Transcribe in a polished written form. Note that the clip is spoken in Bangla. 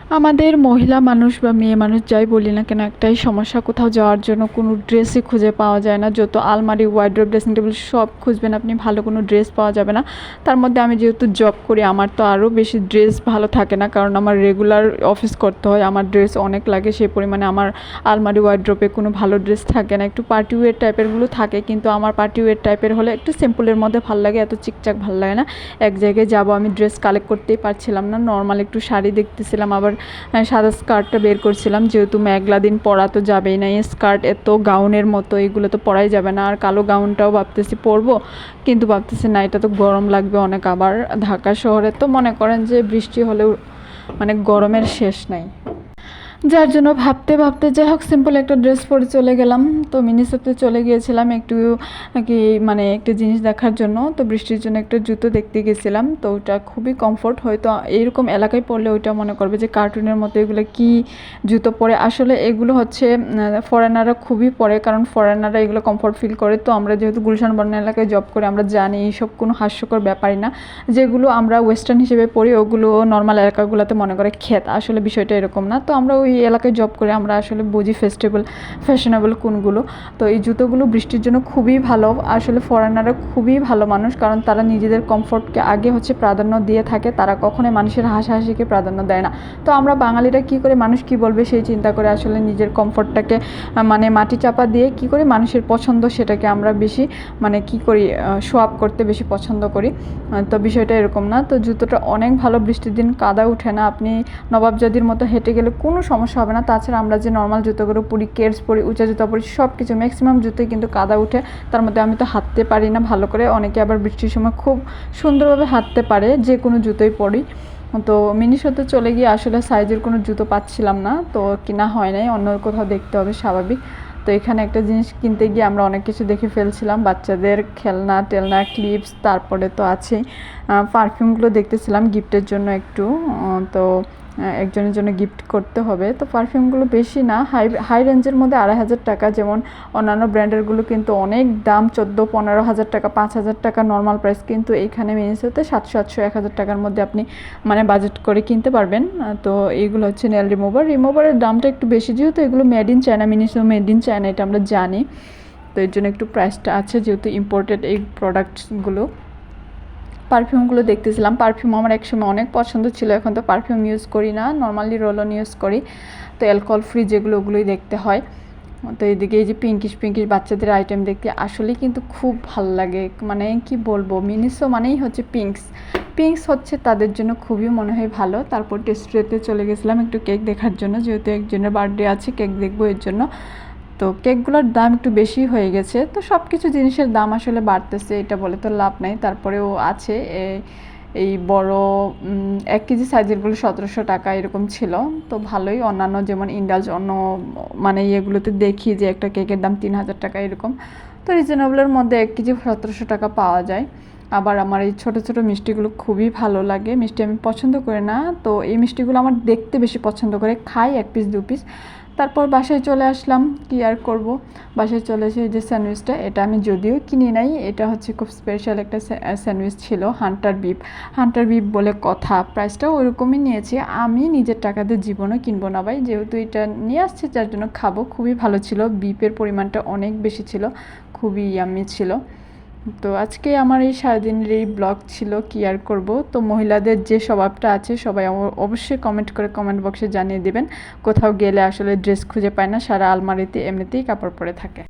আমাদের মহিলা মানুষ বা মেয়ে মানুষ যাই বলি না কেন, একটাই সমস্যা, কোথাও যাওয়ার জন্য কোনো ড্রেসই খুঁজে পাওয়া যায় না। যত আলমারি, ওয়ার্ড্রোব, ড্রেসিং টেবিল সব খুঁজবেন আপনি, ভালো কোনো ড্রেস পাওয়া যাবে না। তার মধ্যে আমি যেহেতু জব করি, আমার তো আরও বেশি ড্রেস ভালো থাকে না, কারণ আমার রেগুলার অফিস করতে হয়, আমার ড্রেস অনেক লাগে। সেই পরিমাণে আমার আলমারি, ওয়ার্ড্রোবে কোনো ভালো ড্রেস থাকে না। একটু পার্টি ওয়্যার টাইপেরগুলো থাকে, কিন্তু আমার পার্টি ওয়্যার টাইপের হলে একটু সিম্পলের মধ্যে ভালো লাগে, এত চিকচাক ভালো লাগে না। এক জায়গায় যাব, আমি ড্রেস কালেক্ট করতেই পারছিলাম না, নর্মাল একটু শাড়ি দেখতেছিলাম, আবার সাদা স্কার্টটা বের করছিলাম, যেহেতু মেঘলা দিন পরা তো যাবেই না। এই স্কার্ট এত গাউনের মতো, এগুলো তো পরাই যাবে না। আর কালো গাউনটাও ভাবতেছি পরবো, কিন্তু ভাবতেছি না, এটা তো গরম লাগবে অনেক। আবার ঢাকা শহরে তো মনে করেন যে বৃষ্টি হলেও মানে গরমের শেষ নাই, যার জন্য ভাবতে ভাবতে যাই হোক সিম্পল একটা ড্রেস পরে চলে গেলাম। তো মিনিসোতে চলে গিয়েছিলাম একটু কি মানে একটা জিনিস দেখার জন্য। তো বৃষ্টির জন্য একটা জুতো দেখতে গেছিলাম, তো ওটা খুবই কমফোর্ট। হয়তো এইরকম এলাকায় পড়লে ওইটা মনে করবে যে কার্টুনের মতো, এগুলো কি জুতো পরে। আসলে এগুলো হচ্ছে ফরেনাররা খুবই পরে, কারণ ফরেনাররা এগুলো কমফোর্ট ফিল করে। তো আমরা যেহেতু গুলশান বন্যা এলাকায় জব করে, আমরা জানি এইসব কোনো হাস্যকর ব্যাপারই না। যেগুলো আমরা ওয়েস্টার্ন হিসেবে পড়ি, ওগুলো নর্মাল এলাকাগুলোতে মনে করে খেত, আসলে বিষয়টা এরকম না। তো আমরা ওই এলাকায় জব করে আমরা আসলে বুঝি ফ্যাশনেবল কোনগুলো। তো এই জুতোগুলো বৃষ্টির জন্য খুবই ভালো। আসলে ফরেনাররা খুবই ভালো মানুষ, কারণ তারা নিজেদের কমফোর্টকে আগে হচ্ছে প্রাধান্য দিয়ে থাকে, তারা কখনোই মানুষের হাসাহাসিকে প্রাধান্য দেয় না। তো আমরা বাঙালিরা কী করে, মানুষ কি বলবে সেই চিন্তা করে আসলে নিজের কমফোর্টটাকে মানে মাটি চাপা দিয়ে কী করে মানুষের পছন্দ সেটাকে আমরা বেশি মানে কী করি, শো আপ করতে বেশি পছন্দ করি। তো বিষয়টা এরকম না। তো জুতোটা অনেক ভালো, বৃষ্টির দিন কাদা উঠে না, আপনি নবাবজাদির মতো হেঁটে গেলে কোনো সমস্যা হবে না। তাছাড়া আমরা যে নর্মাল জুতোগুলো পরি, কেডস পরি, উঁচা জুতো পরি, সব কিছু ম্যাক্সিমাম জুতোই কিন্তু কাদা উঠে। তার মধ্যে আমি তো হাঁটতে পারি না ভালো করে, অনেকে আবার বৃষ্টির সময় খুব সুন্দরভাবে হাঁটতে পারে, যে কোনো জুতোই পরি। তো মিনিশোতে চলে গিয়ে আসলে সাইজের কোনো জুতো পাচ্ছিলাম না, তো কিনা হয় নাই, অন্য কোথাও দেখতে হবে স্বাভাবিক। তো এখানে একটা জিনিস কিনতে গিয়ে আমরা অনেক কিছু দেখে ফেলছিলাম, বাচ্চাদের খেলনা টেলনা, ক্লিপস, তারপরে তো আছেই পারফিউমগুলো দেখতেছিলাম গিফটের জন্য একটু। তো একজনের জন্য গিফট করতে হবে। তো পারফিউমগুলো বেশি না, হাই রেঞ্জের মধ্যে 2,500 টাকা। যেমন অন্যান্য ব্র্যান্ডেরগুলো কিন্তু অনেক দাম, 14-15 হাজার টাকা, 5,000 টাকা নর্মাল প্রাইস, কিন্তু এইখানে মিনিসোতে 700-800, 1,000 টাকার মধ্যে আপনি মানে বাজেট করে কিনতে পারবেন। তো এইগুলো হচ্ছে নেল রিমুভারের দামটা একটু বেশি, যেহেতু এগুলো made in China, Miniso made in China, এটা আমরা জানি। তো এর জন্য একটু প্রাইসটা আছে, যেহেতু ইম্পোর্টেড এই প্রোডাক্টসগুলো। পারফিউমগুলো দেখতেছিলাম, পারফিউম আমার একসময় অনেক পছন্দ ছিল, এখন তো পারফিউম ইউজ করি না, নর্মালি রোলন ইউজ করি। তো অ্যালকোহল ফ্রি যেগুলো, ওগুলোই দেখতে হয়। তো এদিকে এই যে পিঙ্কিশ বাচ্চাদের আইটেম দেখতে আসলেই কিন্তু খুব ভাল লাগে, মানে কি বলবো, মিনিসো মানেই হচ্ছে পিঙ্কস হচ্ছে তাদের জন্য খুবই মনে হয় ভালো। তারপর টেস্ট্রিতে চলে গেছিলাম একটু কেক দেখার জন্য, যেহেতু একজনের বার্থডে আছে, কেক দেখবো এর জন্য। তো কেকগুলোর দাম একটু বেশি হয়ে গেছে। তো সব কিছু জিনিসের দাম আসলে বাড়তেছে, এটা বলে তো লাভ নাই। তারপরেও আছে এই বড় 1 কেজি সাইজেরগুলো 1700 টাকা এরকম ছিল। তো ভালোই। অন্যান্য যেমন ইন্ডালজ, অন্য মানে ইয়েগুলোতে দেখি যে একটা কেকের দাম 3,000 টাকা এরকম। তো রিজনেবলের মধ্যে 1 কেজি 1700 টাকা পাওয়া যায়। আবার আমার এই ছোটো ছোটো মিষ্টিগুলো খুবই ভালো লাগে, মিষ্টি আমি পছন্দ করি না, তো এই মিষ্টিগুলো আমার দেখতে বেশি পছন্দ করে, খাই 1 পিস 2 পিস। তারপর বাসায় চলে আসলাম, কি আর করব, বাসায় চলে এসে যে স্যান্ডউইচটা, এটা আমি যদিও কিনি নাই, এটা হচ্ছে খুব স্পেশাল একটা স্যান্ডউইচ ছিল, হান্টার বিফ বলে কথা। প্রাইসটাও ওইরকমই নিয়েছি, আমি নিজের টাকাতে জীবনও কিনবো না ভাই, যেহেতু এটা নিয়ে আসছে যার জন্য খাবো। খুবই ভালো ছিল, বিফের পরিমাণটা অনেক বেশি ছিল, খুবই ইয়াম্মি ছিল। তো আজকে আমার এই সারাদিনের এই ব্লগ ছিল, কি আর করব। তো মহিলাদের যে স্বভাবটা আছে সবাই অবশ্যই কমেন্ট বক্সে জানিয়ে দেবেন, কোথাও গেলে আসলে ড্রেস খুঁজে পায় না, সারা আলমারিতে এমনিতেই কাপড় পরে থাকে।